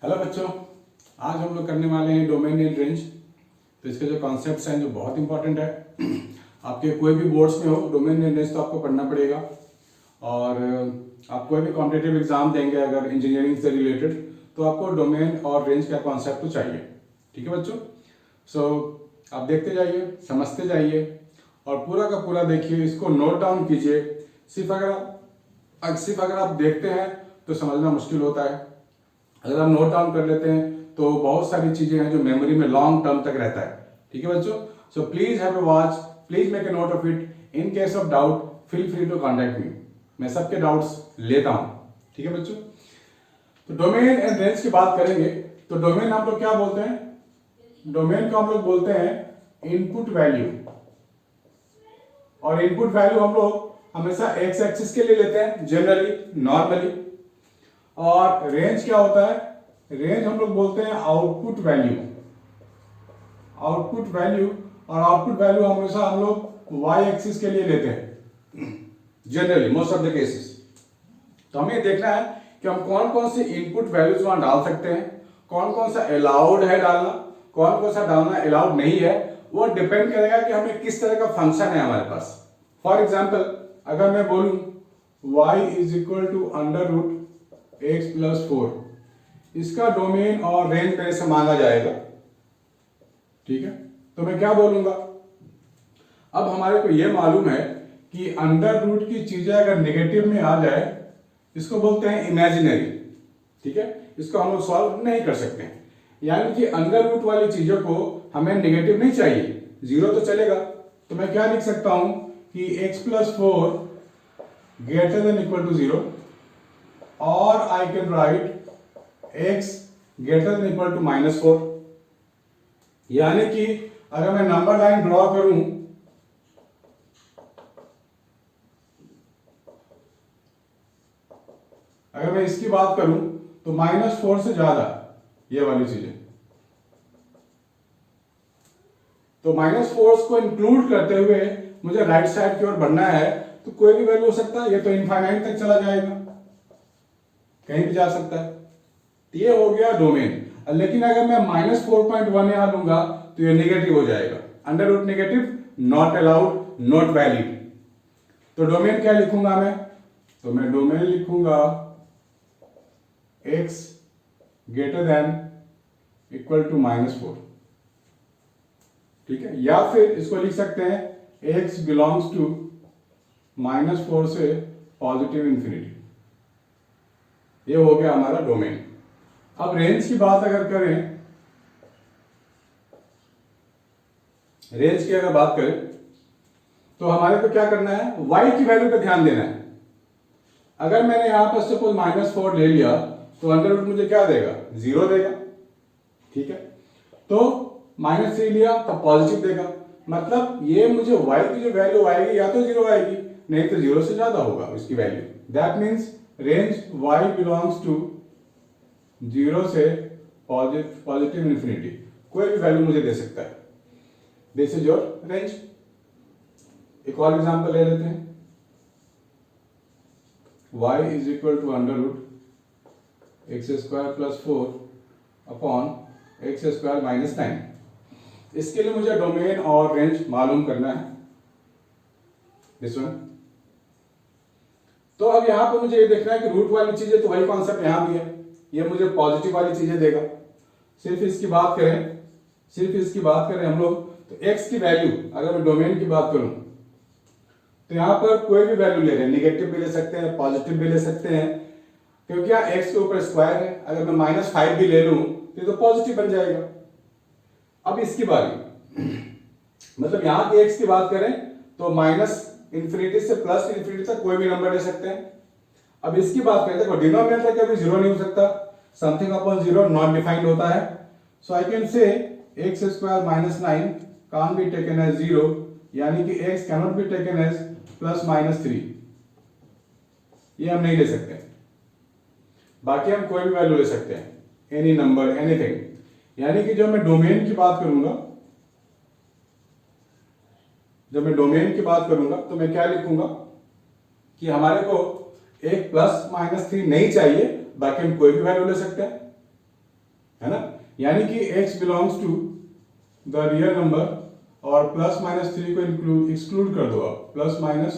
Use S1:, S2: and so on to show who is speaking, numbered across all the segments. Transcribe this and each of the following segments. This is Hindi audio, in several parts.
S1: हेलो बच्चों, आज हम लोग करने वाले हैं डोमेन एंड रेंज। तो इसके जो कॉन्सेप्ट्स हैं जो बहुत इंपॉर्टेंट है, आपके कोई भी बोर्ड्स में हो डोमेन एंड रेंज तो आपको पढ़ना पड़ेगा। और आप कोई भी कॉम्पिटिटिव एग्जाम देंगे अगर इंजीनियरिंग से रिलेटेड, तो आपको डोमेन और रेंज का कॉन्सेप्ट तो चाहिए। ठीक है बच्चों, सो आप देखते जाइए, समझते जाइए और पूरा का पूरा देखिए, इसको नोट डाउन कीजिए। सिर्फ अगर आप देखते हैं तो समझना मुश्किल होता है, अगर आप नोट डाउन कर लेते हैं तो बहुत सारी चीजें हैं जो मेमोरी में लॉन्ग टर्म तक रहता है। ठीक है बच्चों, so please have a watch, please make a note of it. In case of doubt feel free to contact me, मैं सबके डाउट्स लेता हूं। ठीक है बच्चों, तो डोमेन एंड रेंज की बात करेंगे तो डोमेन हम लोग क्या बोलते हैं? डोमेन को हम लोग बोलते हैं इनपुट वैल्यू, और इनपुट वैल्यू हम लोग हमेशा एक्स एक्सिस के लिए लेते हैं जनरली, नॉर्मली। और रेंज क्या होता है? रेंज हम लोग बोलते हैं आउटपुट वैल्यू। आउटपुट वैल्यू, और आउटपुट वैल्यू हमेशा हम लोग वाई एक्सिस के लिए लेते हैं generally, most of the cases. तो हमें देखना है कि हम कौन कौन से इनपुट वैल्यूज वहां डाल सकते हैं, कौन कौन सा अलाउड है डालना, कौन कौन सा डालना अलाउड नहीं है। वो डिपेंड करेगा कि हमें किस तरह का फंक्शन है हमारे पास। फॉर एग्जाम्पल, अगर मैं बोलूं y is equal to under root x plus 4, इसका डोमेन और रेंज मेरे से मांगा जाएगा। ठीक है, तो मैं क्या बोलूंगा? अब हमारे को यह मालूम है कि अंडर रूट की चीजें अगर नेगेटिव में आ जाए, इसको बोलते हैं इमेजिनरी। ठीक है, इसको हम लोग सॉल्व नहीं कर सकते हैं, यानी कि अंडर रूट वाली चीजों को हमें नेगेटिव नहीं चाहिए, जीरो तो चलेगा। तो मैं क्या लिख सकता हूं कि x plus 4 greater than equal to 0, और I can write x greater than equal to -4। यानी कि अगर मैं नंबर लाइन ड्रॉ करूं, अगर मैं इसकी बात करूं तो -4 से ज्यादा ये वाली चीजें, तो -4 को इंक्लूड करते हुए मुझे राइट साइड की ओर बढ़ना है, तो कोई भी वैल्यू हो सकता है, ये तो इनफाइनाइट तक चला जाएगा, कहीं भी जा सकता है। तो ये हो गया डोमेन। लेकिन अगर मैं -4.1 यहां लूंगा तो ये नेगेटिव हो जाएगा, under root negative, not allowed, not valid. तो डोमेन क्या लिखूंगा मैं? तो मैं डोमेन लिखूंगा x greater than equal to -4। ठीक है, या फिर इसको लिख सकते हैं x बिलोंग्स टू -4 से पॉजिटिव इंफिनिटी। ये हो गया हमारा डोमेन। अब रेंज की बात अगर करें, रेंज की अगर बात करें तो हमारे को क्या करना है? y की वैल्यू पे ध्यान देना है। अगर मैंने यहां पर सपोज -4 ले लिया तो अंडर रूट मुझे क्या देगा? 0 देगा। ठीक है, तो -3 लिया तो पॉजिटिव देगा। मतलब ये मुझे y की जो वैल्यू आएगी या तो 0 आएगी, नहीं तो 0 से ज्यादा होगा उसकी value. That means range y belongs to 0 से पॉजिटिव इंफिनिटी, कोई भी वैल्यू मुझे दे सकता है। This is your range. एक और एग्जांपल ले लेते हैं, y is equal to under root x square plus 4 upon x square minus 9। इसके लिए मुझे डोमेन और रेंज मालूम करना है, दिस वन। तो अब यहां पर मुझे ये देखना है कि रूट वाली चीजें तो वही कॉन्सेप्ट यहां भी है, ये मुझे पॉजिटिव वाली चीजें देगा। सिर्फ इसकी बात करें हम लोग, तो x की वैल्यू अगर मैं डोमेन की बात करूं तो यहां पर कोई भी वैल्यू ले रहे हैं, नेगेटिव भी ले सकते हैं, पॉजिटिव भी ले सकते हैं, क्योंकि यहाँ x के ऊपर स्क्वायर है। अगर मैं -5 भी ले लूं तो पॉजिटिव बन जाएगा। अब इसकी बारी मतलब यहां की x की बात करें तो -इंफिनिटी से +इंफिनिटी तक कोई भी नंबर ले सकते हैं। अब इसकी बात करें, देखो डिनोमिनेटर कभी 0 नहीं हो सकता, समथिंग अपॉन 0 नॉट डिफाइंड होता है। So I can say x square -9 can be taken as 0, यानी कि x cannot be taken as +-3। ये हम नहीं ले सकते। बाकी हम कोई भी वैल्यू ले सकते हैं, एनी नंबर, एनीथिंग। यानी कि जब मैं डोमेन की बात करूंगा तो मैं क्या लिखूंगा कि हमारे को एक +-3 नहीं चाहिए, बाकी हम कोई भी वैल्यू ले सकते हैं। है ना, यानी कि x belongs to the real number और प्लस माइनस 3 को एक्सक्लूड कर दो, आप प्लस माइनस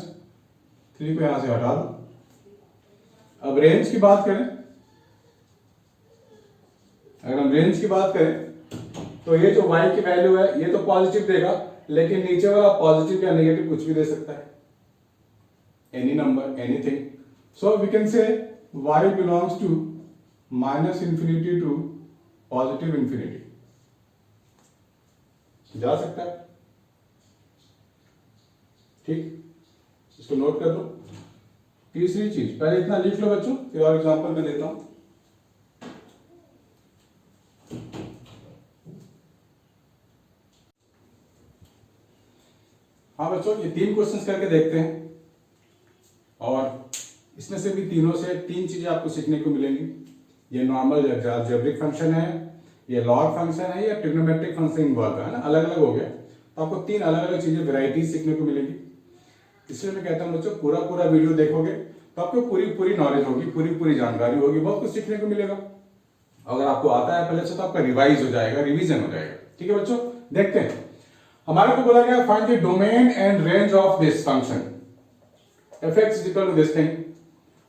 S1: 3 को यहां से हटा दो। अब रेंज की बात करें, अगर हम रेंज की बात करें तो ये जो y की वैल्यू है ये तो पॉजिटिव देगा, लेकिन नीचे वाला पॉजिटिव या नेगेटिव कुछ भी दे सकता है, any number, anything. So we can say y belongs to minus infinity to positive infinity, जा सकता है। ठीक, इसको नोट कर लो। तीसरी चीज, पहले इतना लिख लो बच्चों, फिर और एग्जांपल मैं देता हूं। हाँ बच्चों, ये 3 क्वेश्चंस करके देखते हैं और इसमें से भी तीनों से 3 चीजें आपको सीखने को मिलेंगी। ये नॉर्मल अलजेब्रिक फंक्शन है, ये लॉग फंक्शन है, या ट्रिग्नोमेट्रिक फंक्शन इन्वॉल्व है ना, अलग अलग हो गया। तो आपको 3 अलग अलग चीजें, वेराइटीज सीखने को मिलेगी। इसलिए मैं कहता हूँ बच्चों, पूरा वीडियो देखोगे तो आपको पूरी नॉलेज होगी, पूरी जानकारी होगी, बहुत कुछ सीखने को मिलेगा। अगर आपको आता है पहले से तो आपका रिवाइज हो जाएगा, रिवीजन हो जाएगा। ठीक है बच्चों, देखते हैं। हमारे को बोला गया find the domain and range of this function f(x) is equal to this thing.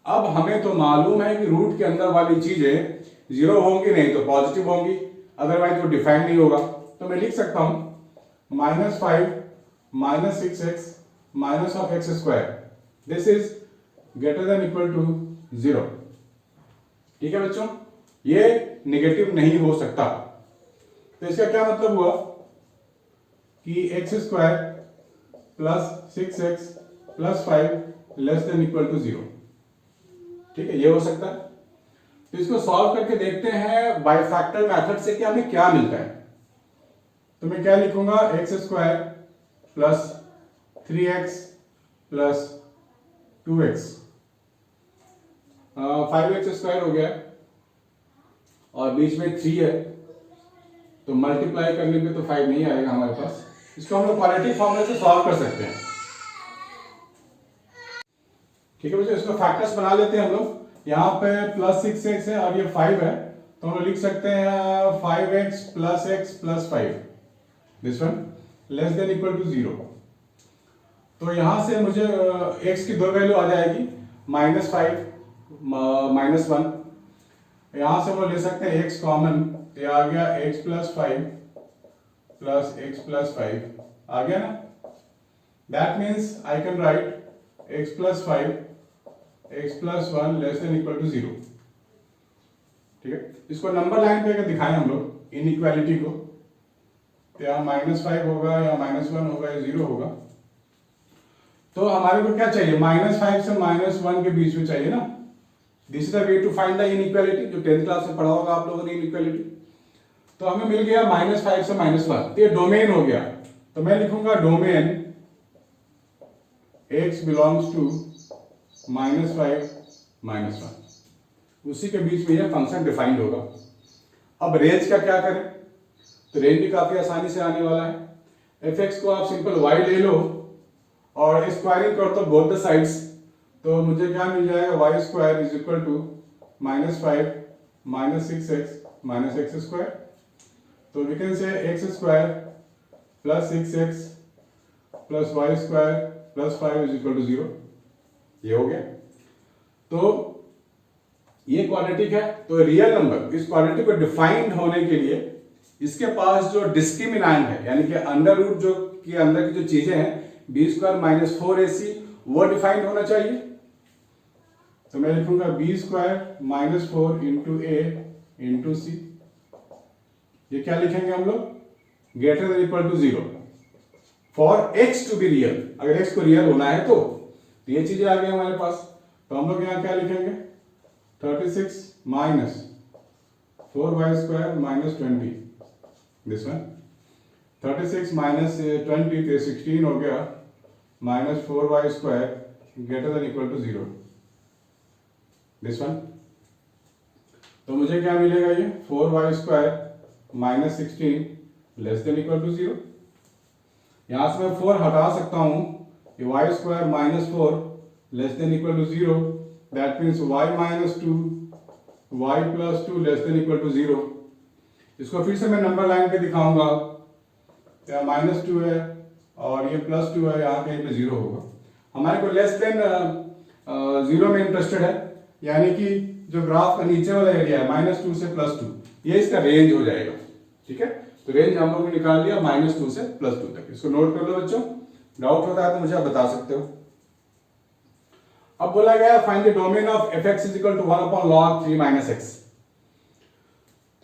S1: अब हमें तो मालूम है कि रूट के अंदर वाली चीजें 0 होंगी, नहीं तो पॉजिटिव होंगी, अदरवाइज वो डिफाइन नहीं होगा। तो मैं लिख सकता हूं -5 -6x minus of x square, this is greater than equal to 0। ठीक है बच्चों, ये नेगेटिव नहीं हो सकता। तो इसका क्या मतलब हुआ कि x square plus 6x plus 5 less than equal to 0। ठीक है, ये हो सकता है। तो इसको सॉल्व करके देखते हैं बाय फैक्टर मेथड से कि हमें क्या मिलता है। तो मैं क्या लिखूंगा, x square plus 3x plus 2x, 5x square हो गया और बीच में 3 है, तो मल्टीप्लाई करने पे तो 5 नहीं आएगा हमारे पास। इसको हम लोग क्वाड्रेटिक फॉर्मूले से सॉल्व कर सकते हैं। ठीक है बच्चों, इसको फैक्टर्स बना लेते हैं हम लोग। यहाँ पे प्लस 6x है और ये 5 है, तो हम लोग लिख सकते हैं 5x plus x plus 5, this one less than equal to 0। तो यहां से मुझे x की 2 वैल्यू आ जाएगी, -5 -1। यहां से हम लोग ले सकते हैं x कॉमन, तो ये आ गया x plus 5 plus x plus 5 आ गया ना। That means I can write x plus 5 x plus 1 less than equal to 0। ठीक है, इसको नंबर लाइन पे अगर दिखाएं हम लोग इनइक्वालिटी को, तो यहाँ -5 होगा या -1 होगा या 0 होगा। तो हमारे को क्या चाहिए, -5 से -1 के बीच में चाहिए ना। This is the way to find the inequality, जो 10th क्लास में पढ़ा होगा आप लोगों ने इनइक्वालिटी। तो हमें मिल गया -5 से -1, तो ये डोमेन हो गया। तो मैं लिखूंगा डोमेन x बिलोंग्स टू -5 -1, उसी के बीच में यह फंक्शन डिफाइंड होगा। अब रेंज का क्या करें, तो रेंज भी काफी आसानी से आने वाला है। f(x) को आप सिंपल y ले लो और स्क्वायरिंग कर दो बोथ द साइड्स, तो मुझे क्या मिल जाएगा, y square is equal to -5 -6x x square. तो we can say x square plus 6x plus y square plus 5 is equal to 0। ये हो गया। तो ये क्वाड्रेटिक है, तो रियल नंबर इस क्वाड्रेटिक को डिफाइंड होने के लिए इसके पास जो डिस्क्रिमिनेंट है, यानी कि अंडर रूट जो के अंदर की जो चीजें हैं b² - 4ac, वो डिफाइंड होना चाहिए। तो मैं लिखूंगा b² - 4 into a into c। ये क्या लिखेंगे हम लोग, greater than equal to 0 for x to be real. अगर x को रियल होना है तो ये चीजें आ गई हमारे पास। तो हम लोग यहाँ क्या लिखेंगे, 36 minus 4y² - 20, this one 36 minus 20 तो 16 हो गया, -4y² greater than equal to 0, this one. तो मुझे क्या मिलेगा, ये 4y² - 16 less than equal to 0। यहां से मैं 4 हटा सकता हूं, ये y² - 4 less than equal to 0, that means y - 2 y + 2 less than equal to 0। इसको फिर से मैं नंबर लाइन पे दिखाऊंगा, या -2 है और ये +2 है, यहाँ कहीं पे 0 होगा। हमारे को लेस देन 0 में इंटरेस्टेड है, यानी कि जो ग्राफ का नीचे वाला एरिया है -2 से +2, ये इसका रेंज हो जाएगा। ठीक है, तो रेंज हम लोग ने निकाल लिया -2 से +2 तक। इसको नोट कर लो बच्चों, डाउट होता है तो मुझे आप बता सकते हो। अब बोला गया find the domain of f(x) = 1/log 3 - x।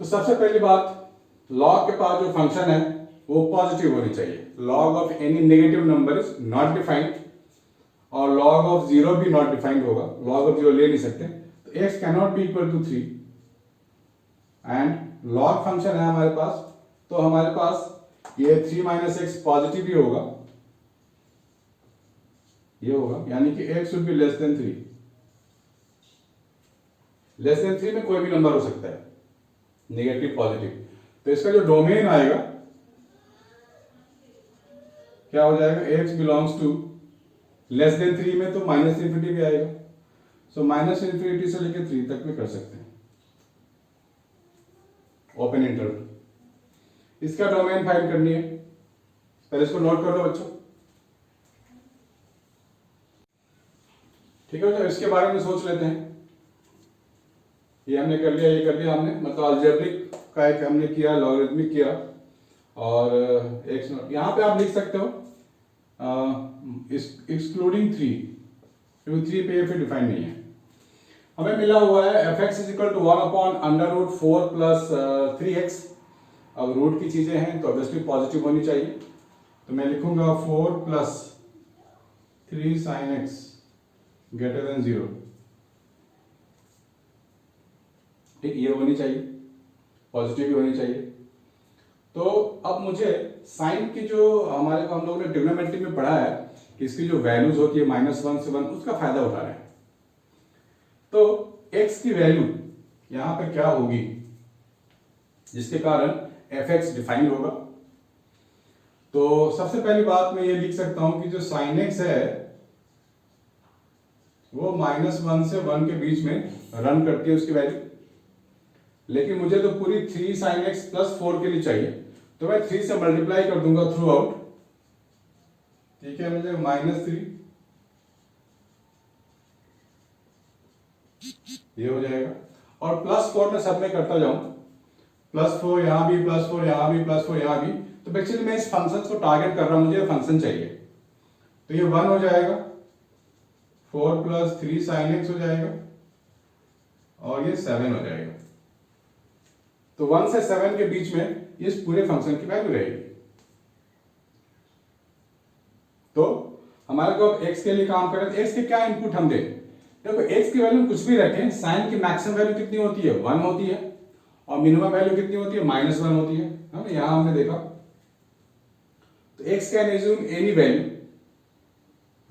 S1: तो सबसे पहली बात, log के पास जो फंक्शन है वो पॉजिटिव होनी चाहिए। log of any negative number is not defined, और log ऑफ 0 भी नॉट डिफाइंड होगा, log ऑफ 0 ले नहीं सकते। तो x cannot be equal to 3 and log function है हमारे पास, तो हमारे पास ये 3 - x पॉजिटिव ही होगा, ये होगा, यानी कि x should be less than 3। Less than 3 में कोई भी नंबर हो सकता है, नेगेटिव पॉजिटिव। तो इसका जो डोमेन आएगा क्या हो जाएगा, x belongs to less than 3 में तो -∞ भी आएगा, सो -∞ से लेकर 3 तक भी कर सकते हैं, ओपन इंटरवल। इसका डोमेन फाइंड करनी है, पहले इसको नोट कर लो बच्चों। ठीक है, तो इसके बारे में सोच लेते हैं। ये हमने कर लिया, ये कर लिया हमने, मतलब अलजेब्रिक का एक हमने किया, लॉगरिथमिक किया, और एक यहाँ पे आप लिख सकते हो एक्सक्लूडिंग 3, क्योंकि 3 पे फिर डिफाइन नहीं है। हमें मिला हुआ है f(x) = 1/√4 + 3x। अब रूट की चीजें हैं तो ऑब्वियसली पॉजिटिव होनी चाहिए, तो मैं लिखूंगा 4 + 3 sin x > 0। ठीक, ये होनी चाहिए, पॉजिटिव भी होनी चाहिए। तो अब मुझे साइन की जो हमारे को हम लोगों ने ट्रिग्नोमेट्री में पढ़ा है कि इसकी जो वैल्यूज होती है -1 से 1, उसका फायदा उठा रहे हैं। तो x की वैल्यू यहां पे क्या होगी जिसके कारण f(x) डिफाइंड होगा। तो सबसे पहली बात मैं ये लिख सकता हूं कि जो sin x है वो -1 से 1 के बीच में रन करती है उसकी वैल्यू, लेकिन मुझे तो पूरी 3 sin x + 4 के लिए चाहिए, तो मैं 3 से मल्टीप्लाई कर दूंगा थ्रू आउट। ठीक है, मुझे -3 ये हो जाएगा, और +4 में सब में करता जाऊं, +4 यहां भी, +4 यहां भी, +4 यहां भी। तो एक्चुअली मैं इस फंक्शन को टारगेट कर रहा हूं, मुझे फंक्शन चाहिए, तो ये 1 हो जाएगा, 4 + 3 sin x हो जाएगा, और ये 7 हो जाएगा। तो 1 से 7 के बीच में इस पूरे फंक्शन की वैल्यू रहेगी। तो हमारे को अब x के लिए काम करें, x के क्या इनपुट हम दें। देखो x की वैल्यू कुछ भी रखें, साइन की मैक्सिमम वैल्यू कितनी होती है, 1 होती है, और मिनिमम वैल्यू कितनी होती है, -1 होती है ना, यहां हमने देखा। तो x can assume any value,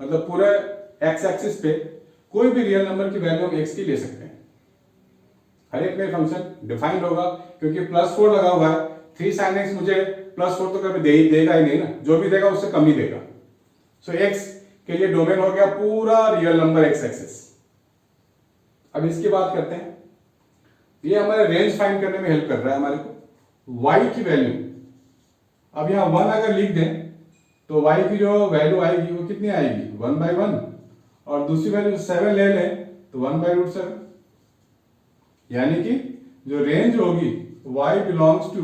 S1: मतलब पूरे x एक्सिस पे कोई भी रियल नंबर की वैल्यू हम x की ले सकते हैं। हर एक में फंक्शन डिफाइंड होगा, क्योंकि +4 लगा हुआ है, 3 sin x मुझे +4 तो कभी देगा ही नहीं ना, जो भी देगा उससे कम ही देगा। सो x के लिए डोमेन हो गया पूरा रियल नंबर x एक्सिस। अब इसकी बात करते हैं, ये हमारे रेंज फाइंड करने में हेल्प कर रहा है हमारे को। y की वैल्यू, अब यहां 1 अगर लिख दें तो y की जो वैल्यू आएगी वो कितनी आएगी, 1/1, और दूसरी वैल्यू 7 ले लें तो 1/√7, यानी कि जो रेंज होगी y बिलोंग्स टू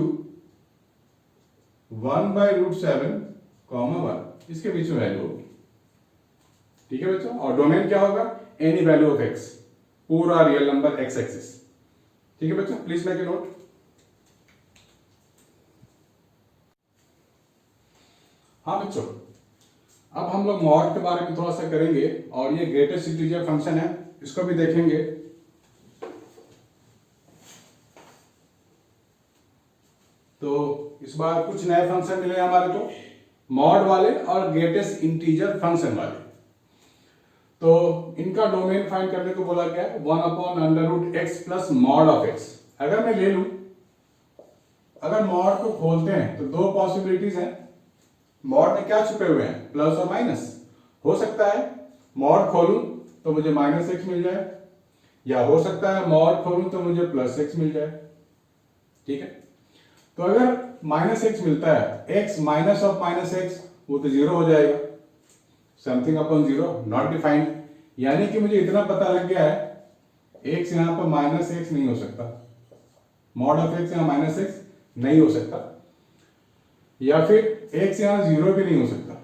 S1: 1/√7, 1, इसके बीच में वैल्यू होगी। ठीक है बच्चों, और डोमेन क्या होगा, एनी वैल्यू ऑफ x, पूरा रियल नंबर x एक्सिस। ठीक है बच्चों, प्लीज मेक ए नोट। हाँ बच्चों, अब हम लोग मॉड के बारे में थोड़ा सा करेंगे, और ये ग्रेटेस्ट इंटीजर फंक्शन है, इसको भी देखेंगे। तो इस बार कुछ नए फंक्शन मिले हमारे को, मॉड वाले और ग्रेटेस्ट इंटीजर फंक्शन वाले। तो इनका डोमेन फाइंड करने को बोला गया है 1/√x + mod of x। अगर मैं ले लूं, अगर मॉड को खोलते हैं तो दो पॉसिबिलिटीज हैं। मॉड में क्या छुपे हुए हैं, प्लस और माइनस। हो सकता है मॉड खोलूं तो मुझे -x मिल जाए, या हो सकता है मॉड खोलूं तो मुझे +x मिल जाए। ठीक है, तो अगर माइनस एक्स मिलता है, x minus of minus x, वो तो जीरो हो जाएगा, something upon zero, not defined. यानी कि मुझे इतना पता लग गया है, एक्स यहां पर माइनस एक्स नहीं हो सकता, मॉड ऑफ एक्स यहां माइनस एक्स नहीं हो सकता, या फिर एक्स यहां जीरो भी नहीं हो सकता,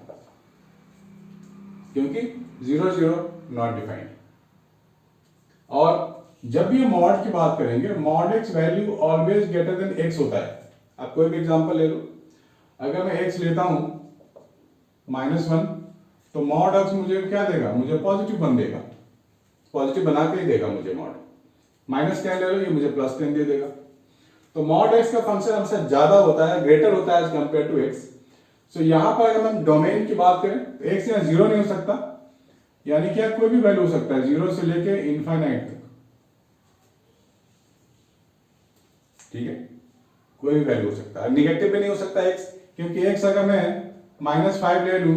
S1: क्योंकि जीरो जीरो नॉट डिफाइंड। और जब भी मॉड की बात करेंगे, mod x value always greater than x होता है। आप कोई भी एग्जांपल ले लो, अगर मैं एक्स लेता हूं -1, तो मॉड एक्स मुझे क्या देगा, मुझे +1 देगा, पॉजिटिव बना के ही देगा मुझे मॉड। -10 ले लो, ये मुझे +10 दे देगा। तो मॉड एक्स का फंक्शन हमसे ज्यादा होता है, ग्रेटर होता है एज कंपेयर टू एक्स। सो यहां पर अगर हम डोमेन की बात करें तो एक्स यहां जीरो नहीं हो सकता, यानी कि कोई भी वैल्यू हो सकता है, जीरो से लेके इनफाइनाइट तक, ठीक है, कोई भी वैल्यू हो सकता है। निगेटिव भी नहीं हो सकता एक्स, क्योंकि एक्स अगर मैं -5 ले लूं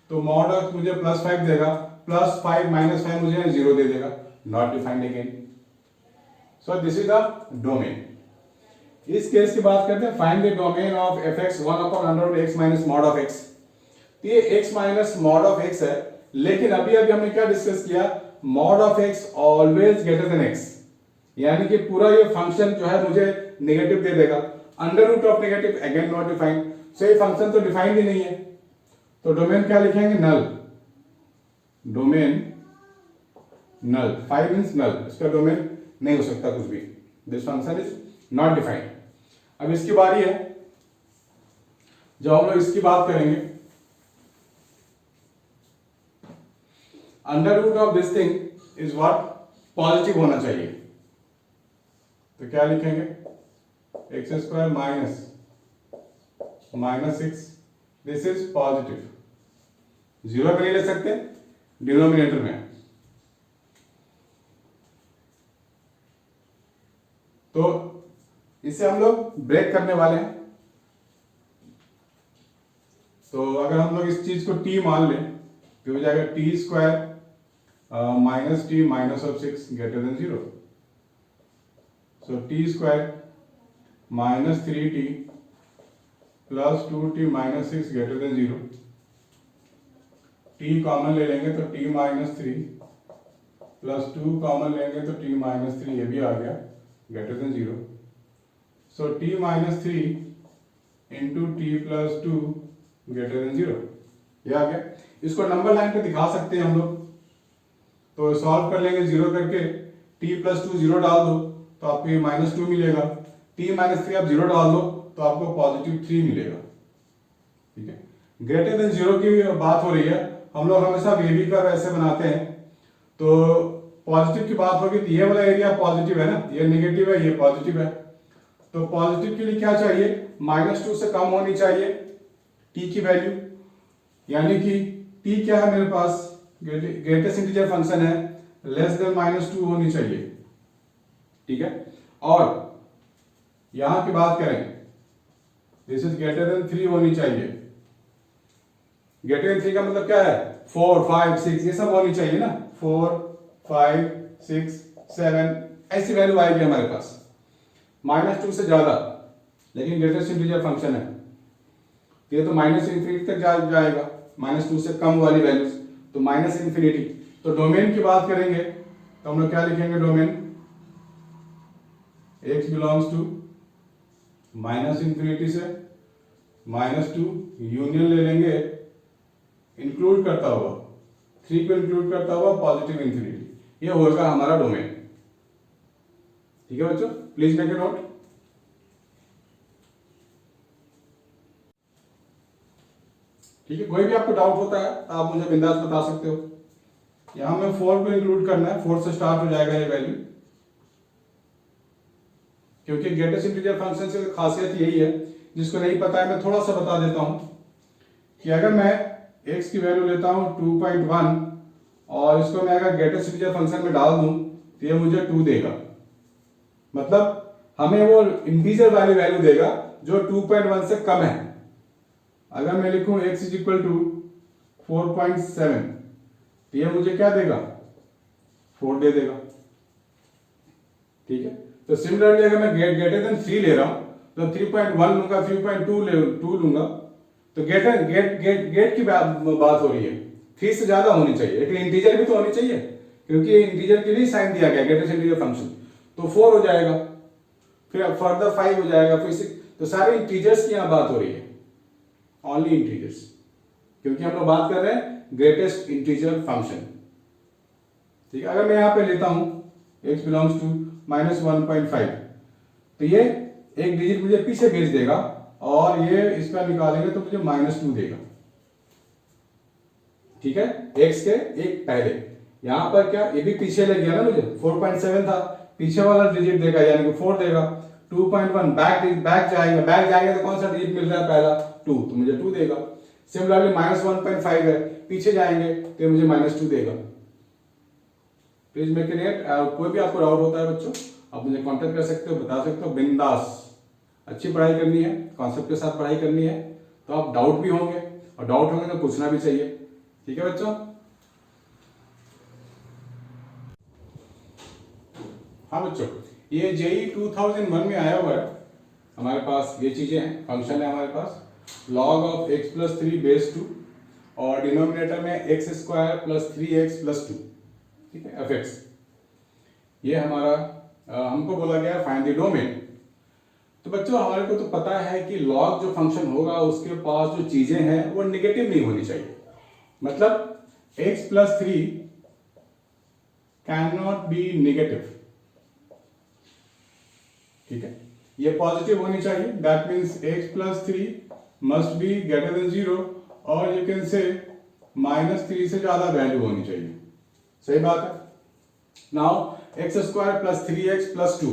S1: तो मॉड एक्स मुझे +5 देगा, +5 -5 मुझे जीरो दे देगा, not defined again. So this is the domain. इस केस की बात करते हैं, find the domain of fx 1/√x minus mod of x। तो ये x minus mod of x है, लेकिन अभी अभी हमने क्या डिस्कस किया, mod of x always greater than x, यानी कि पूरा ये फंक्शन जो है मुझे नेगेटिव दे देगा। Under root of negative again not defined, so ये फंक्शन तो डिफाइंड ही नहीं है, तो डोमेन क्या लिखेंगे, नल, डोमेन नल, 5 मींस नल, इसका डोमेन नहीं हो सकता कुछ भी, this function is not defined. अब इसकी बारी है, जब हम लोग इसकी बात करेंगे, under root of this thing is what, positive होना चाहिए, तो क्या लिखेंगे, x² -6, this is positive, zero में नहीं ले सकते, डिनोमिनेटर में। तो इसे हम लोग ब्रेक करने वाले हैं। तो अगर हम लोग इस चीज को t मान लें तो हो जाएगा t² -t -6 ग्रेटर देन 0। सो t² -3t + 2t -6 greater than 0। t common ले लेंगे तो t -3 + 2 कॉमन लेंगे तो t -3, ये भी आ गया ग्रेटर देन 0। सो t -3 into t + 2 greater than 0, ये आ गया। इसको नंबर लाइन पे दिखा सकते हैं हम लोग, तो सॉल्व कर लेंगे जीरो करके, t + 2 जीरो डाल दो तो आपको ये -2 मिलेगा, t -3 आप जीरो डाल दो तो आपको +3 मिलेगा, ठीक है। ग्रेटर देन 0 की बात हो रही है, हम लोग हमेशा वेवी कर्व ऐसे बनाते हैं, तो पॉजिटिव की बात होगी तो ये वाला एरिया पॉजिटिव है ना, ये नेगेटिव है, ये पॉजिटिव है, तो पॉजिटिव के लिए क्या चाहिए, -2 से कम होनी चाहिए t की वैल्यू, यानी कि t क्या है मेरे पास, ग्रेटेस्ट इंटीजर फंक्शन है, लेस देन -2 होनी चाहिए, ठीक है। और यहां की बात करें, दिस इज ग्रेटर देन 3 होनी चाहिए। ग्रेटर देन 3 का मतलब क्या है, 4 5 6 ये सब होनी चाहिए ना, 4 5 6 7 ऐसी वैल्यू आएगी हमारे पास, -2 से ज्यादा, लेकिन ग्रेटेस्ट इंटीजर फंक्शन है, ये तो -∞ तक जाएगा, -2 से कम वाली वैल्यूज, तो -∞। तो डोमेन की बात करेंगे तो हम लोग क्या लिखेंगे, डोमेन x बिलोंग्स टू -∞ से -2, यूनियन ले लेंगे इंक्लूड करता हुआ, 3 को इंक्लूड करता हुआ पॉजिटिव ∞, ये होगा हमारा डोमेन, ठीक है बच्चों, प्लीज मेक ए नोट। ठीक है, कोई भी आपको डाउट होता है आप मुझे बिंदास बता सकते हो। यहां में 4 को इंक्लूड करना है, 4 से स्टार्ट हो जाएगा ये वैल्यू, क्योंकि ग्रेटेस्ट इंटीजर फंक्शन से खासियत यही है, जिसको नहीं पता है मैं थोड़ा सा बता देता हूं, कि अगर मैं x की वैल्यू लेता हूं 2.1 और इसको मैं अगर ग्रेटेस्ट इंटीजर फंक्शन में डाल दूं तो ये मुझे 2 देगा, मतलब हमें वो इंटीजर वाली वैल्यू देगा जो 2.1 से कम है। अगर मैं लिखूं x = 4.7 तो ये मुझे क्या देगा, 4 दे देगा, ठीक है। तो सिमिलरली अगर मैं ग्रेटर देन 3 ले रहा हूं तो 3.1 लूंगा, 3.2 लूंगा, तो गेट की बात हो रही है। 3 से ज्यादा होनी चाहिए, लेकिन इंटीजर भी तो होनी चाहिए, क्योंकि इंटीजर के लिए साइन दिया गया ग्रेटेस्ट इंटीजर फंक्शन। तो 4 हो जाएगा, फिर फर्दर 5 हो जाएगा, फिर 6। तो सारे इंटीजर्स की यहां बात हो रही है, ओनली इंटीजर्स, क्योंकि हम लोग बात कर रहे हैं ग्रेटेस्ट इंटीजर फंक्शन। ठीक है, अगर मैं यहां पे लेता हूं x बिलोंग्स टू -1.5, तो ये एक डिजिट मुझे पीछे भेज देगा, और ये इसका निकालेंगे तो मुझे -2 देगा। ठीक है, x के एक पहले, यहां पर क्या ये भी पीछे ले गया ना, मुझे 4.7 था, पीछे वाला डिजिट देगा यानी कि 4 देगा। 2.1 बैक जाएंगे तो कौन सा डिजिट मिल रहा है पहला, 2, तो मुझे 2 देगा। सिमिलरली -1.5 है, पीछे जाएंगे तो मुझे -2 देगा। Please make it net. कोई भी आपको डाउट होता है बच्चों, आप मुझे कांटेक्ट कर सकते हो, बता सकते हो, बिंदास। अच्छी पढ़ाई करनी है, कॉन्सेप्ट के साथ पढ़ाई करनी है, तो आप डाउट भी होंगे, और डाउट होंगे तो पूछना भी चाहिए। ठीक है बच्चों। हाँ बच्चों, ये जेई 2001 में आया हुआ है हमारे पास, ये चीजें हैं, फंक्शन है हमारे पास, log of x plus 3 base 2, और डिनोमिनेटर में x square plus 3x plus 2। ठीक है, fx। ये हमारा हमको बोला गया फाइंड द डोमेन। तो बच्चों हमारे को तो पता है कि log जो फंक्शन होगा उसके पास जो चीजें हैं वो निगेटिव नहीं होनी चाहिए, मतलब x plus 3 can not be negative. ठीक है, ये पॉजिटिव होनी चाहिए, that means x plus 3 must be greater than 0, और यू कैन से -3 से ज्यादा वैल्यू होनी चाहिए। सही बात है। Now x square plus 3x plus 2,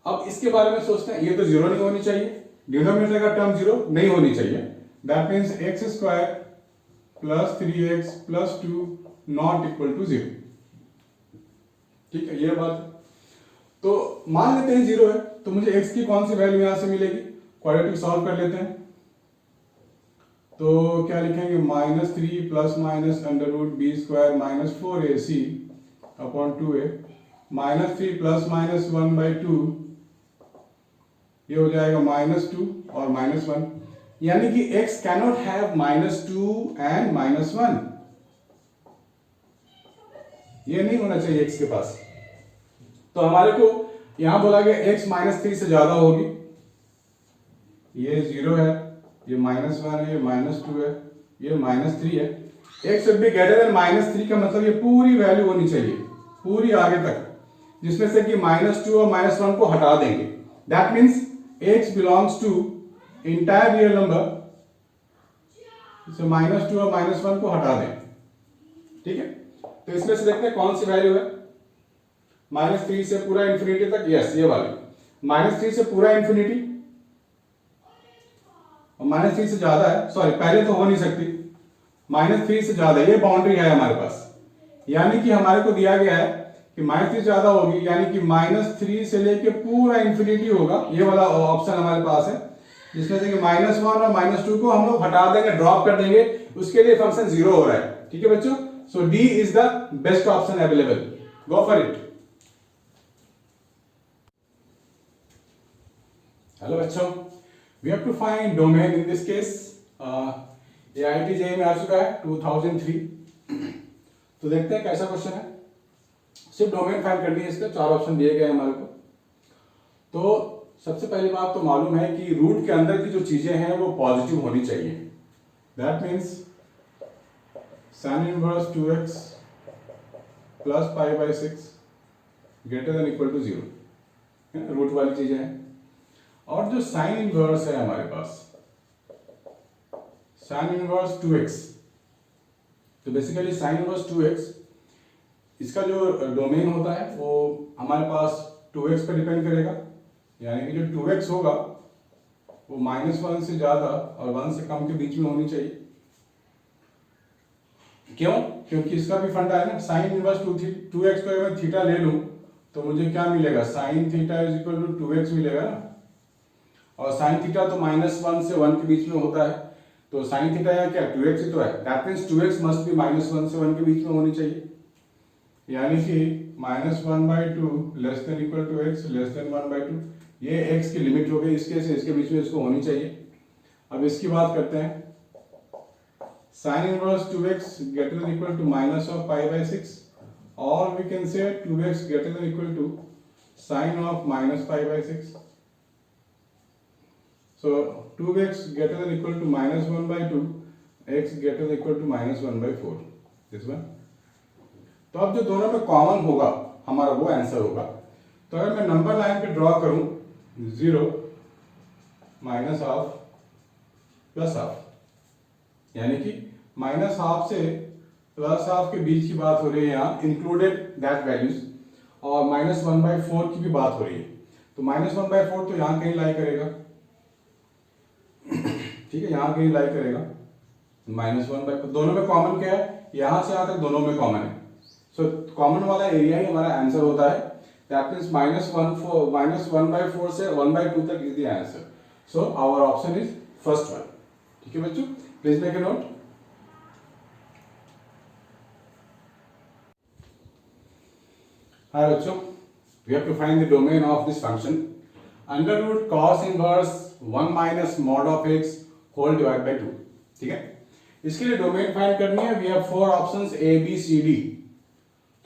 S1: अब इसके बारे में सोचते हैं, ये तो 0 नहीं होनी चाहिए, डिनोमिनेटर का टर्म 0 नहीं होनी चाहिए, that means x square plus 3x plus 2 not equal to 0। ठीक है, ये बात। तो मान लेते हैं 0 है, तो मुझे x की कौन सी वैल्यू यहां से मिलेगी, क्वाड्रेटिक सॉल्व कर लेते हैं। तो क्या लिखेंगे, -3 plus minus under root b square -4ac upon 2a, -3 plus minus 1/2, ये हो जाएगा -2 और -1, यानी कि x कैनॉट हैव -2 एंड -1, ये नहीं होना चाहिए x के पास। तो हमारे को यहां बोला गया x -3 से ज्यादा होगी, ये 0 है, ये -1 है, ये -2 है, ये -3 है। x should be greater than -3 का मतलब ये पूरी वैल्यू होनी चाहिए, पूरी आगे तक, जिसमें से कि -2 और -1 को हटा देंगे, that means x belongs to entire real number, इसे -2 और -1 को हटा दें। ठीक है, तो इसमें से देखते हैं कौन सी वैल्यू है, -3 से पूरा इंफिनिटी तक, यस ये वाली, -3 से पूरा इंफिनिटी, और -3 से ज्यादा है, सॉरी पहले तो हो नहीं सकती, -3 से ज्यादा, ये बाउंड्री है हमारे पास, यानी कि हमारे को दिया गया है कि -3 से ज्यादा होगी, यानी कि -3 से लेके पूरा इंफिनिटी होगा, ये वाला ऑप्शन हमारे पास है, जिसमें से कि -1 और -2 को हम लोग हटा देंगे, ड्रॉप कर देंगे, उसके लिए फंक्शन 0 हो रहा है। ठीक है बच्चों, so D is the best option available, go for it. Hello बच्चों, we have to find domain in this case. ये IIT JEE में आ चुका है 2003। तो देखते हैं कैसा क्वेश्चन है, सिर्फ डोमेन फाइंड करनी है, इसके 4 ऑप्शन दिए गए हैं हमारे को। तो सबसे पहली बात तो मालूम है कि रूट के अंदर की जो चीजें हैं वो पॉजिटिव होनी चाहिए, that means sin inverse 2x plus π/6 greater than equal to 0, root वाली चीजें हैं। और जो साइन इनवर्स है हमारे पास, साइन इनवर्स 2x, तो बेसिकली साइन इनवर्स 2x, इसका जो डोमेन होता है वो हमारे पास 2x पर डिपेंड करेगा, यानी कि जो 2x होगा वो -1 से ज्यादा और 1 से कम के बीच में होनी चाहिए। क्यों? क्योंकि इसका भी फंडा है ना, साइन इनवर्स 2x को अगर थीटा ले लूं तो मुझे क्या मिलेगा, sine theta is equal to 2x मिलेगा ना, और साइन थीटा तो -1 से 1 के बीच में होता है, तो साइन थीटा या क्या 2x ही तो है, that means 2x must be -1 से 1 के बीच में होनी चाहिए, यानी कि -1/2 less than equal to x less than 1/2, ये x की लिमिट हो गई, इसके से इसके बीच में इसको होनी चाहिए। अब इसकी बात करते हैं, sine inverse 2x greater than equal to minus of pi by 6, or we can say 2x greater than equal to sine of minus pi by 6. So 2x greater than equal to minus 1 by 2, x greater than equal to minus 1 by 4. This one. तो अब जो दोनों में कॉमन होगा हमारा वो आंसर होगा। तो अगर मैं नंबर लाइन पे ड्रॉ करूं 0 माइनस हाफ प्लस हाफ, यानी कि माइनस हाफ से प्लस हाफ के बीच की बात हो रही है यहाँ, इंक्लूडेड दैट वैल्यूज, और माइनस 1/4 की भी बात हो रही है। तो माइनस 1/4 तो यहाँ कहीं लाई करेगा, ठीक है, यहाँ कहीं लाई करेगा। -1/4 दोनों में कॉमन क्या है, यहाँ से यहाँ तक दोनों में कॉमन है। सो कॉमन वाला एरिया ही हमारा आंसर होता है। दैट मीन्स -1/4 से 1/2 तक is the answer. So our option is first one. ठीक है बच्चों, please make a note. Hi बच्चों, we have to find the domain of this function under root cos inverse 1 minus mod of x whole divide by 2। ठीक है, इसके लिए डोमेन फाइंड करनी है। We have 4 options A B C D।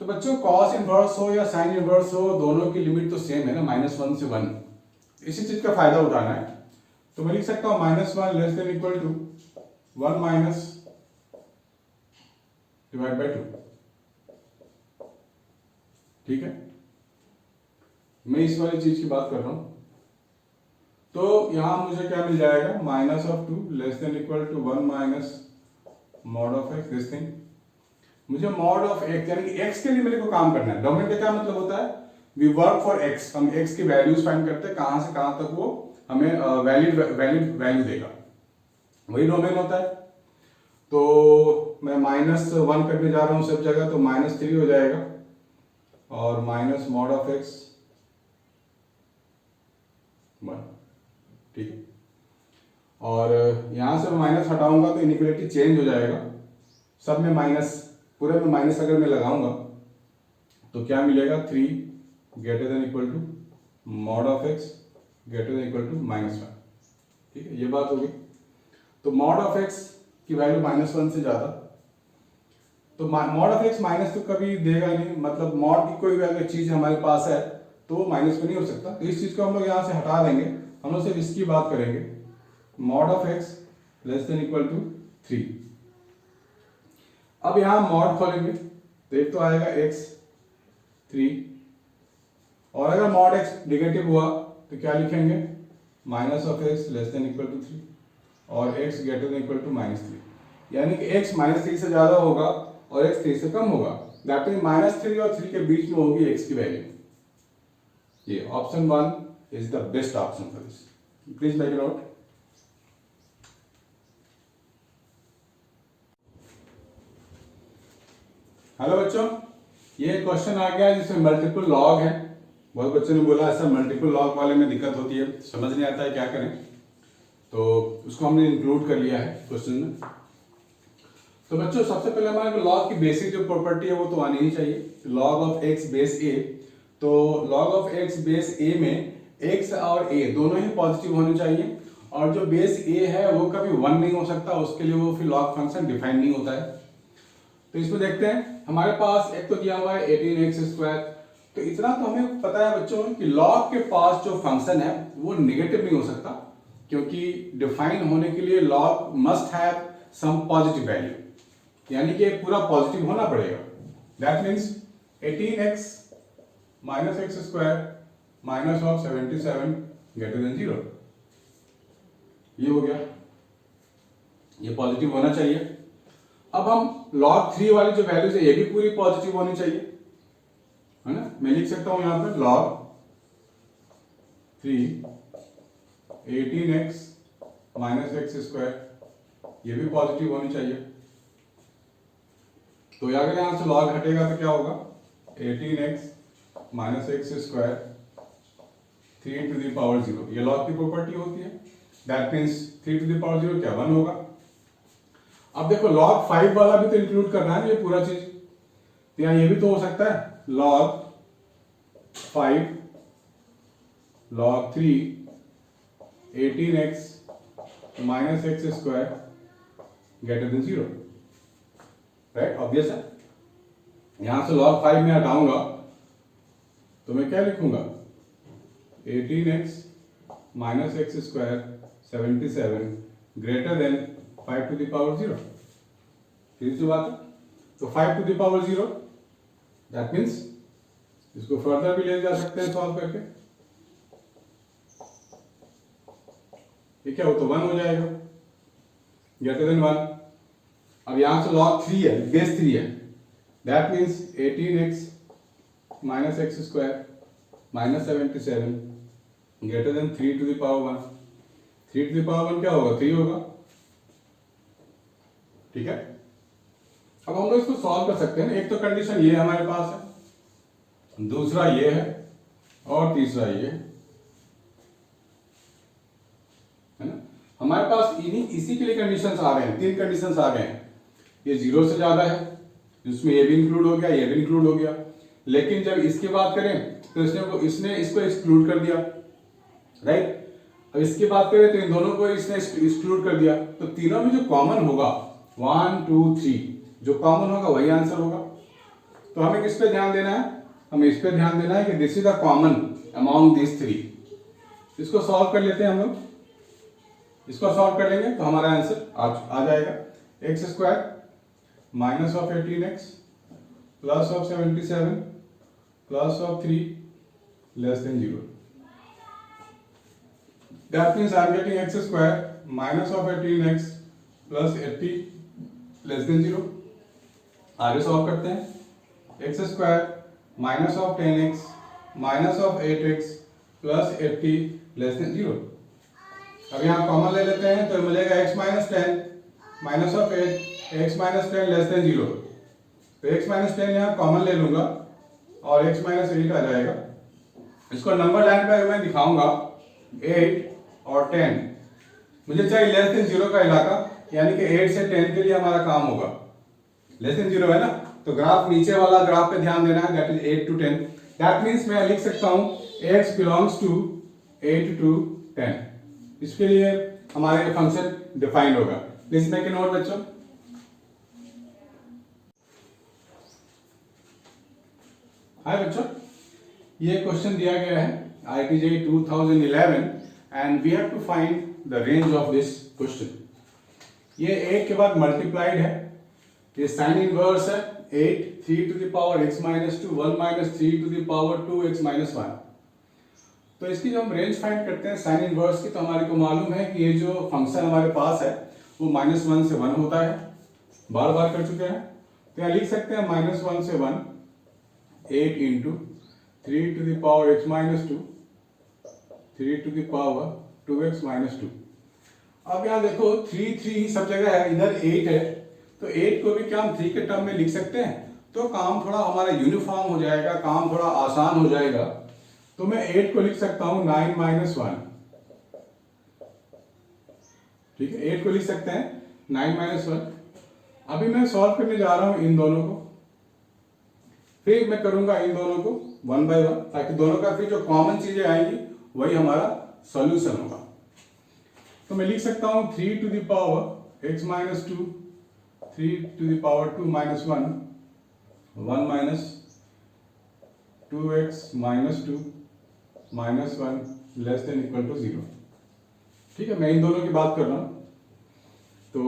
S1: तो बच्चों cos इनवर्स हो या sin इनवर्स हो, दोनों की लिमिट तो सेम है ना, -1 से 1। इसी चीज का फायदा उठाना है। तो मैं लिख सकता हूं -1 less than equal to 1 minus divide by 2। ठीक है, मैं इस वाली चीज की बात कर रहा हूं। तो यहां मुझे क्या मिल जाएगा, -2 less than equal to 1 minus mod of x, this thing. मुझे मॉड ऑफ x यानी कि x के लिए मेरे को काम करना है। डोमेन का क्या मतलब होता है, वी वर्क फॉर x। हम x की वैल्यूज फाइंड करते हैं, कहां से कहां तक वो हमें वैलिड वैल्यू देगा, वही डोमेन होता है। तो मैं -1 करने जा रहा हूं सब जगह, तो -3 हो जाएगा, और माइनस मॉड ऑफ x 1। ठीक है, और यहां से माइनस हटाऊंगा तो इनइक्वालिटी चेंज हो जाएगा। सब में माइनस, पूरे में माइनस अगर मैं लगाऊंगा तो क्या मिलेगा, 3 greater than equal to mod of x greater than equal to -1। ठीक है, ये बात होगी। तो मॉड ऑफ x की वैल्यू -1 से ज्यादा, तो मॉड ऑफ x माइनस तो कभी देगा नहीं, मतलब मॉड की कोई अगर चीज हमारे पास है तो वो माइनस में नहीं हो सकता। तो इस चीज को हम लोग यहां से हटा देंगे, हम लोग सिर्फ इसकी बात करेंगे। Mod of x less than equal to 3। अब यहां मॉड खोलेंगे तो एक तो आएगा x 3, और अगर मॉड x नेगेटिव हुआ तो क्या लिखेंगे, minus of x less than equal to 3, और x greater than equal to -3। यानी कि x -3 से ज्यादा होगा और x 3 से कम होगा। दैट मीन -3 और 3 के बीच में होगी x की वैल्यू। ये option 1 is the best option for this. Please make it note. Hello बच्चों, ये क्वेश्चन आ गया जिसमें मल्टीपल लॉग है। बहुत बच्चों ने बोला ऐसा मल्टीपल लॉग वाले में दिक्कत होती है, समझ नहीं आता है क्या करें, तो उसको हमने इंक्लूड कर लिया है क्वेश्चन में। तो बच्चों सबसे पहले हमारे लॉग की बेसिक जो प्रॉपर्टी है वो तो आनी ही चाहिए, log of x base a। तो log of x base a में x और a दोनों ही पॉजिटिव होने चाहिए, और जो बेस a है वो कभी 1 नहीं हो सकता, उसके लिए वो फिर लॉग फंक्शन डिफाइन नहीं होता है। तो इसमें देखते हैं, हमारे पास एक तो दिया हुआ है 18x²। तो इतना तो हमें पता है बच्चों कि लॉग के पास जो फंक्शन है वो नेगेटिव नहीं हो सकता, क्योंकि डिफाइन होने के लिए log must have some positive value, यानी कि पूरा पॉजिटिव होना पड़ेगा। That means 18x minus x² minus of 77 greater than 0। ये हो गया, ये पॉजिटिव होना चाहिए। अब हम log 3 वाली जो वैल्यूज है ये भी पूरी पॉजिटिव होनी चाहिए, है ना। मैं लिख सकता हूं यहां पर log 3 18x माइनस x², ये भी पॉजिटिव होनी चाहिए। तो अगर यहां से log हटेगा तो क्या होगा, 18x minus x², 3 to the power 0। ये log की प्रॉपर्टी होती है। That means 3 to the power 0 क्या 1 होगा। अब देखो log 5 वाला भी तो इंक्लूड करना है ये पूरा चीज, तो यहाँ ये भी तो हो सकता है log 5 log 3 18x minus x square greater than 0, right? Obvious है। यहां से log 5 में हटाऊंगा तो मैं क्या लिखूंगा? 18x minus x square 77 greater than 5 to the power 0। सीधी सी बात है। तो 5 to the power 0 that means इसको फर्दर भी ले जा सकते हैं सॉल्व करके। ये क्या हो तो 1 हो जाएगा, ग्रेटर देन 1। अब यहां से log 3 है, बेस 3 है, that means 18x minus x square minus 77 greater then 3 to the power 1। 3 to the power 1 क्या होगा? 3 होगा, ठीक है। अब हम लोग इसको सॉल्व कर सकते हैं ना। एक तो कंडीशन ये हमारे पास है, दूसरा ये है और तीसरा ये है ना। हमारे पास इसी के लिए कंडीशंस आ गए हैं, 3 कंडीशंस आ गए हैं। ये 0 से ज्यादा है, जिसमें ये भी इंक्लूड हो गया, ये भी इंक्लूड हो गया। लेकिन जब इसकी बात करें तो इसने इसको एक्सक्लूड कर दिया, राइट। अब इसकी बात करें तो इन दोनों को इसने एक्सक्लूड कर दिया। तो तीनों में जो कॉमन होगा 1 2 3, जो कॉमन होगा वही आंसर होगा। तो हमें किस पे ध्यान देना है? हमें इस पे ध्यान देना है कि this is the common among this 3। इसको सॉल्व कर लेते हैं हम लोग। इसको सॉल्व कर लेंगे तो हमारा आंसर आ जाएगा x square minus of 18x plus of 77 plus of 3 less than 0। That means I am getting x square minus of 18x plus 80 less than 0। आगे सॉल्व करते हैं। x square minus of 10x minus of 8x plus 80 less than 0। अब यहाँ कॉमन ले लेते हैं तो मिलेगा x minus 10 minus of 8 x minus 10 less than 0। तो x माइनस 10 यहाँ कॉमन ले लूंगा और x माइनस 8 आ जाएगा। इसको नंबर लाइन पे मैं दिखाऊंगा 8 और 10। मुझे चाहिए लेस देन 0 का इलाका, यानी कि 8 से 10 के लिए हमारा काम होगा। लेस देन 0 है ना, तो ग्राफ नीचे वाला ग्राफ पे ध्यान देना है, that is 8 to 10। That means मैं लिख सकता हूं x बिलोंग्स टू 8 to 10। इसके लिए हमारे फंक्शन डिफाइंड होगा। प्लीज मेक ए नोट बच्चों। हाय बच्चों, ये क्वेश्चन दिया गया है IIT JEE 2011 and we have to find the range of this question. ये 8 के बाद मल्टीप्लाइड है, ये साइन इनवर्स है 8 3 to the power x minus 2 1 minus 3 to the power 2x minus 1। तो इसकी जो हम रेंज फाइंड करते हैं साइन इनवर्स की, तो हमारे को मालूम है कि ये जो फंक्शन हमारे पास है वो -1 से 1 होता है, बार बार कर चुके हैं। तो यहाँ लिख सकते हैं -1 से 1 8 into 3 to the power x minus 2 3 to the power 2x minus 2। अब यहाँ देखो 3 3 सब जगह है, इधर 8 है, तो 8 को भी क्या हम 3 के टर्म में लिख सकते हैं? तो काम थोड़ा हमारा यूनिफॉर्म हो जाएगा, काम थोड़ा आसान हो जाएगा। तो मैं 8 को लिख सकता हूं 9 minus 1, ठीक है। 8 को लिख सकते हैं 9 minus 1। अभी मैं सॉल्व करने जा रहा हूं इन दोनों को, फिर मैं करूंगा इन दोनों को 1 by 1, ताकि दोनों का फिर जो कॉमन चीजें आएंगी वही हमारा सॉल्यूशन होगा। तो मैं लिख सकता हूं 3 to the power x minus 2 3 to the power 2 minus 1 1 minus 2x minus 2 minus 1 less than equal to 0। ठीक है, मैं इन दोनों की बात कर रहा हूं। तो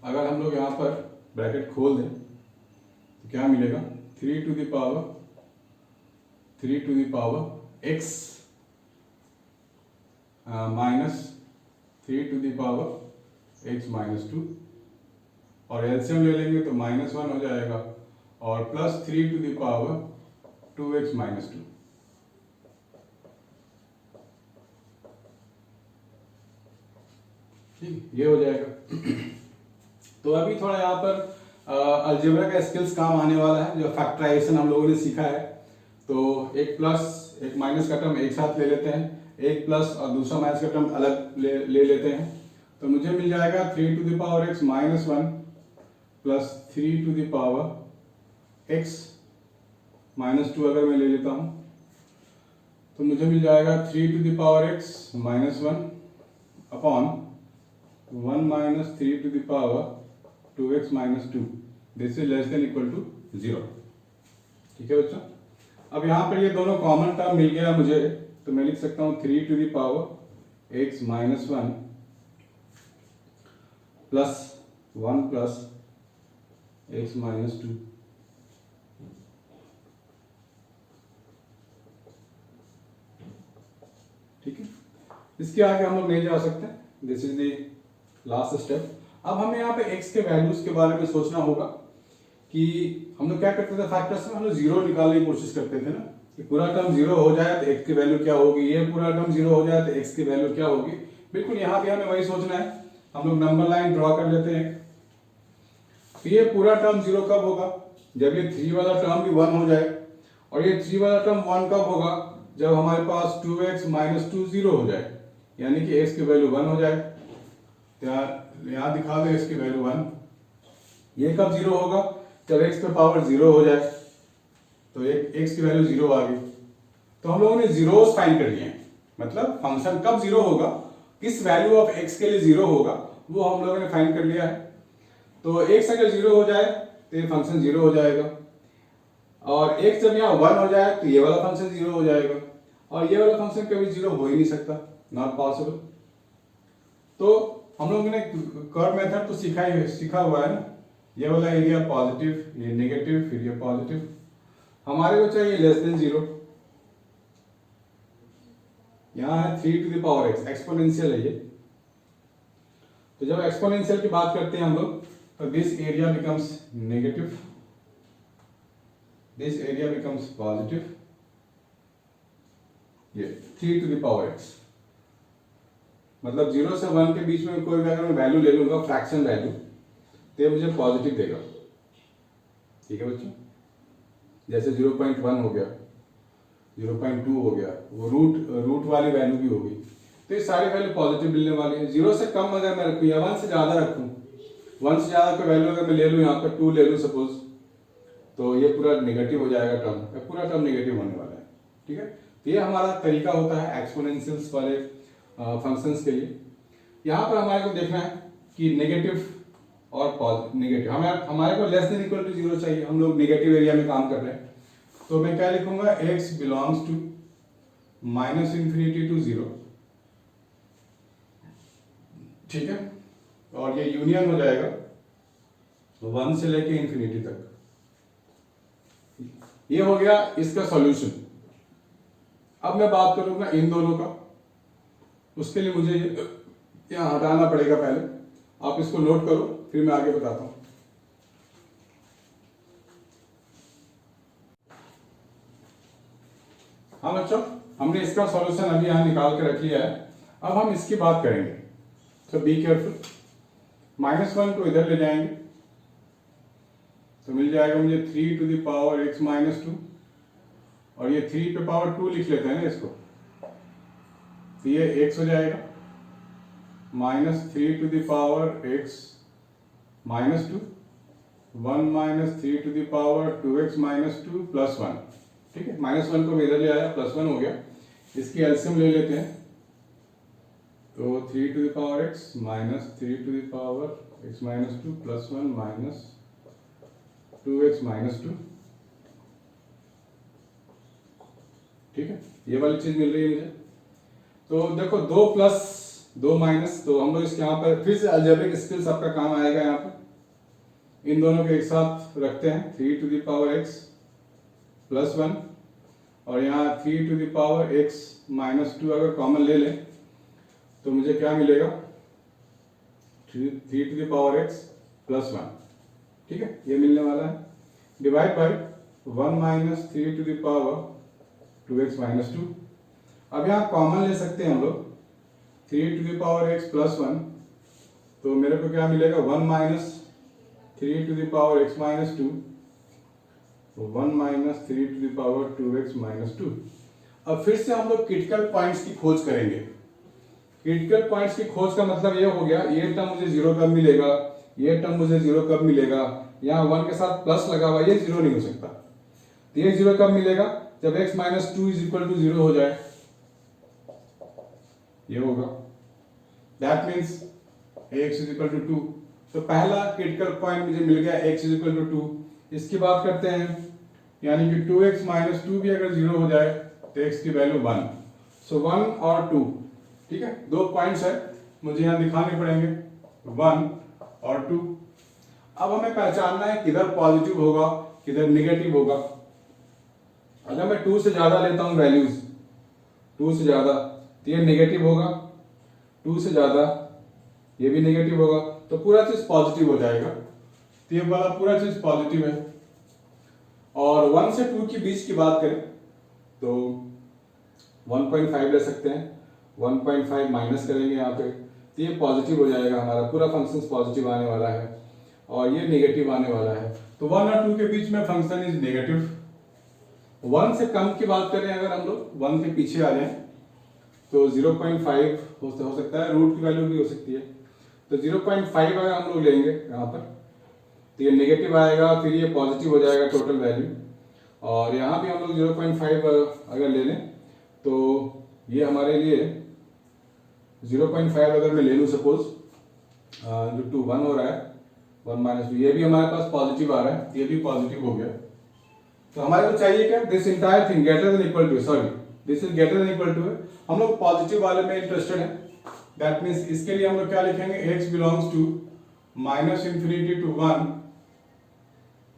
S1: अगर हम लोग यहां पर ब्रैकेट खोल दें तो क्या मिलेगा? 3 to the power x minus 3 to the power x minus 2, और एलसीएम ले लेंगे तो -1 हो जाएगा, और plus 3 to the power 2x minus 2। ठीक, ये हो जाएगा। तो अभी थोड़ा यहाँ पर अलजेब्रा का स्किल्स काम आने वाला है, जो फैक्टराइजेशन हम लोगों ने सीखा है। तो एक प्लस एक माइनस का टर्म एक साथ ले लेते हैं, एक प्लस और दूसरा माइनस का टर्म अलग ले लेते हैं। तो मुझे मिल जाएगा 3 to the power x minus 1 plus 3 to the power x minus 2 अगर मैं ले लेता हूँ। तो मुझे मिल जाएगा 3 to the power x minus 1 upon 1 minus 3 to the power 2x minus 2, this is less than equal to 0। ठीक है बच्चों, अब यहाँ पर ये दोनों कॉमन टर्म मिल गया मुझे, तो मैं लिख सकता हूँ 3 to the power x minus 1 plus 1 plus x minus 2। ठीक है, इसके आगे हम लोग नहीं जा सकते, this is the last step. अब हमें यहाँ पे x के वैल्यूज के बारे में सोचना होगा कि हम लोग क्या करते थे फैक्टर्स में, हम लोग जीरो निकालने की कोशिश करते थे ना, कि पूरा टर्म जीरो हो जाए तो x की वैल्यू क्या होगी, ये पूरा टर्म जीरो हो जाए तो x की वैल्यू क्या होगी। बिल्कुल यहाँ भी हमें वही सोचना है, हम लोग नंबर लाइन ड्रॉ कर लेते हैं। तो ये पूरा टर्म जीरो कब होगा, जब ये 3 वाला टर्म भी 1 हो जाए, और ये 3 वाला टर्म 1 कब होगा, जब हमारे पास 2x माइनस 2 जीरो हो जाए, यानी कि x की वैल्यू 1 हो जाए। यहाँ दिखा दो x की वैल्यू 1। ये कब जीरो होगा, जब x पे पावर 0 हो जाए, तो x की वैल्यू 0 आ गई। तो हम लोगों ने जीरोस फाइंड कर लिए, मतलब फंक्शन कब जीरो होगा, किस वैल्यू ऑफ x के लिए जीरो होगा, वो हम लोगों ने फाइंड कर लिया है। तो x अगर जीरो हो जाए तो ये फंक्शन जीरो हो जाएगा, और x जब यहाँ 1 हो जाए तो ये वाला फंक्शन जीरो हो जाएगा, और ये वाला फंक्शन कभी जीरो हो ही नहीं सकता, नॉट पॉसिबल। तो हम लोगों ने कर्व मेथड तो सीखा हुआ है ना, ये वाला एरिया पॉजिटिव, ये नेगेटिव, फिर ये पॉजिटिव। हमारे को चाहिए लेस देन 0। यहाँ है 3 to the power x, exponential है ये। तो जब एक्सपोनेंशियल की बात करते हैं हम लोग, तो this area becomes negative, this area becomes positive, ये 3 टू द पावर x। मतलब 0 से 1 के बीच में कोई भी अगर मैं वैल्यू ले लूंगा, फ्रैक्शन वैल्यू, तो ये मुझे पॉजिटिव देगा। ठीक है बच्चों, जैसे 0.1 हो गया, 0.2 हो गया, वो रूट वाली वैल्यू भी होगी, तो ये सारी वैल्यू पॉजिटिव मिलने वाली है। 0 से कम अगर मैं रखूँ या 1 से ज़्यादा रखूँ, 1 से ज़्यादा कोई वैल्यू अगर मैं ले लूँ, यहाँ पर 2 ले लूँ सपोज, तो ये पूरा नेगेटिव हो जाएगा टर्म, पूरा टर्म नेगेटिव होने वाला है। ठीक है, तो ये हमारा तरीका होता है एक्सपोनेंशियल्स वाले फंक्शंस के लिए। यहाँ पर हमारे को देखना है कि नेगेटिव और नेगेटिव, हमारे को लेस देन इक्वल टू 0 चाहिए, हम लोग नेगेटिव एरिया में काम कर रहे हैं। तो मैं क्या लिखूंगा, x belongs to minus infinity to 0। ठीक है, और ये यूनियन हो जाएगा 1 से लेके इंफिनिटी तक। ये हो गया इसका सॉल्यूशन। अब मैं बात करूंगा इन दोनों का, उसके लिए मुझे यहाँ हटाना पड़ेगा पहले, आप इसको नोट करो, फिर मैं आगे बताता हूं। हाँ बच्चों, हमने इसका सॉल्यूशन अभी यहाँ निकाल के रख लिया है। अब हम इसकी बात करेंगे, तो बी केयरफुल। -1 को इधर ले जाएंगे, तो मिल जाएगा मुझे 3 to the power x minus 2, और ये 3 पे पावर 2 लिख लेते हैं ना इसको, तो ये x हो जाएगा -3 to the power x minus 2, 1 minus 3 to the power 2x minus 2 plus 1। ठीक है, -1 को मैं इधर ले आया, +1 हो गया। इसकी एलसीएम ले लेते हैं, तो 3 to the power x minus 3 to the power x minus 2 plus 1 minus 2x minus 2। ठीक है, ये वाली चीज मिल रही है मुझे। तो देखो 2 प्लस 2 माइनस, तो हम लोग इसके यहाँ पर फिर से अलजेब्रिक स्किल्स आपका काम आएगा। यहाँ पर इन दोनों के एक साथ रखते हैं, 3 to the power x plus 1, और यहाँ 3 to the power x minus 2 अगर कॉमन ले लें, तो मुझे क्या मिलेगा, 3 to the power x plus 1। ठीक है, ये मिलने वाला है, divide by 1 minus 3 to the power 2x minus 2। अब यहाँ कॉमन ले सकते हैं हम लोग, 3 to the power x plus 1, तो मेरे को क्या मिलेगा, 1 minus 3 to the power x minus 2, 1 minus 3 to the power 2x minus 2। अब फिर से हम लोग क्रिटिकल पॉइंट्स की खोज करेंगे। क्रिटिकल पॉइंट्स की खोज का मतलब ये हो गया, ये टर्म मुझे 0 कब मिलेगा, ये टर्म मुझे 0 कब मिलेगा, यहाँ 1 के साथ प्लस लगा हुआ, ये 0 नहीं हो सकता। तो ये 0 कब मिलेगा, जब x minus two is equal to 0 हो जाए, ये होगा, that means x is equal to 2। तो पहला क्रिटिकल पॉइंट मुझे मिल गया, x इज इक्वल टू 2। इसकी बात करते हैं, यानी कि 2x माइनस 2 भी अगर 0 हो जाए तो x की वैल्यू 1। सो 1 और 2, ठीक है, दो पॉइंट्स है मुझे यहाँ दिखाने पड़ेंगे, 1 और 2। अब हमें पहचानना है किधर पॉजिटिव होगा किधर निगेटिव होगा। अगर मैं 2 से ज्यादा लेता हूँ वैल्यूज, 2 से ज्यादा तो ये निगेटिव होगा, 2 से ज्यादा ये भी निगेटिव होगा, तो पूरा चीज पॉजिटिव हो जाएगा। तो ये वाला पूरा चीज पॉजिटिव है। और 1 से 2 के बीच की बात करें तो 1.5 ले सकते हैं, 1.5 माइनस करेंगे यहाँ पे, तो ये पॉजिटिव हो जाएगा, हमारा पूरा फंक्शन पॉजिटिव आने वाला है और ये नेगेटिव आने वाला है। तो 1 और 2 के बीच में फंक्शन इज नेगेटिव। 1 से कम की बात करें, अगर हम लोग 1 के पीछे आ जाएं तो 0.5 हो सकता है, रूट की वैल्यू भी हो सकती है। तो 0.5 अगर हम लोग लेंगे यहाँ पर तो ये नेगेटिव आएगा, फिर ये पॉजिटिव हो जाएगा टोटल वैल्यू। और यहाँ भी हम लोग 0.5 अगर ले लें तो ये हमारे लिए 0.5 अगर मैं ले लूँ सपोज, जो 2 1 हो रहा है, 1 माइनस 2, ये भी हमारे पास पॉजिटिव आ रहा है, ये भी पॉजिटिव हो गया। तो हमारे को चाहिए क्या, this entire thing greater than equal to, sorry this is greater than equal to है, हम लोग पॉजिटिव वाले में इंटरेस्टेड है। दैट मीन्स इसके लिए हम लोग क्या लिखेंगे, x belongs to minus infinity to 1,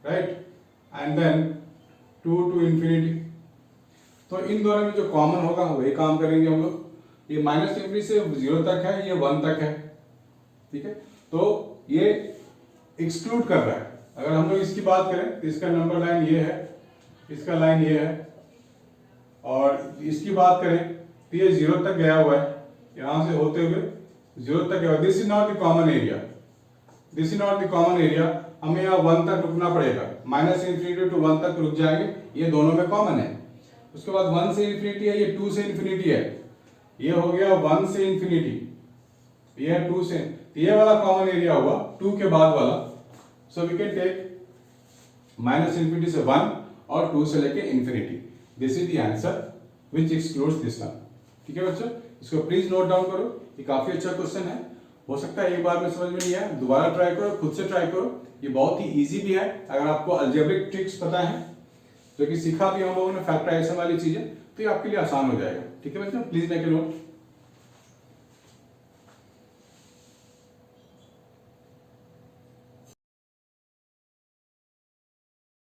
S1: right, and then 2 to infinity. तो इन दोनों में जो कॉमन होगा वही काम करेंगे हम लोग। ये माइनस इंफिनिटी से 0 तक है, ये 1 तक है, ठीक है, तो ये एक्सक्लूड कर रहा है। अगर हम लोग इसकी बात करें तो इसका नंबर लाइन ये है, इसका लाइन ये है, और इसकी बात करें तो ये 0 तक गया हुआ है, यहां से होते हुए 0 तक गया। This is not the common area, this is not the common area, हमें यहाँ 1 तक रुकना पड़ेगा, माइनस इंफिनिटी टू 1 तक रुक जाएंगे, ये दोनों में कॉमन है। उसके बाद 1 से इंफिनिटी है, ये 2 से इंफिनिटी है, ये हो गया 1 से इंफिनिटी, ये है 2 से, तो ये वाला कॉमन एरिया हुआ 2 के बाद वाला। So we can take minus infinity से 1 और 2 से लेके infinity. This is the answer which excludes this one. ठीक है बच्चों, इसको प्लीज नोट डाउन करो, ये काफी अच्छा क्वेश्चन है। हो सकता है एक बार में समझ में नहीं आया, दोबारा ट्राई करो, खुद से ट्राई करो, ये बहुत ही इजी भी है। अगर आपको अलजेब्रिक ट्रिक्स पता है, जो कि सीखा भी हम लोगों ने फैक्टराइजेशन वाली चीजें, तो ये आपके लिए आसान हो जाएगा। ठीक है बच्चों, प्लीज मेक ए नोट।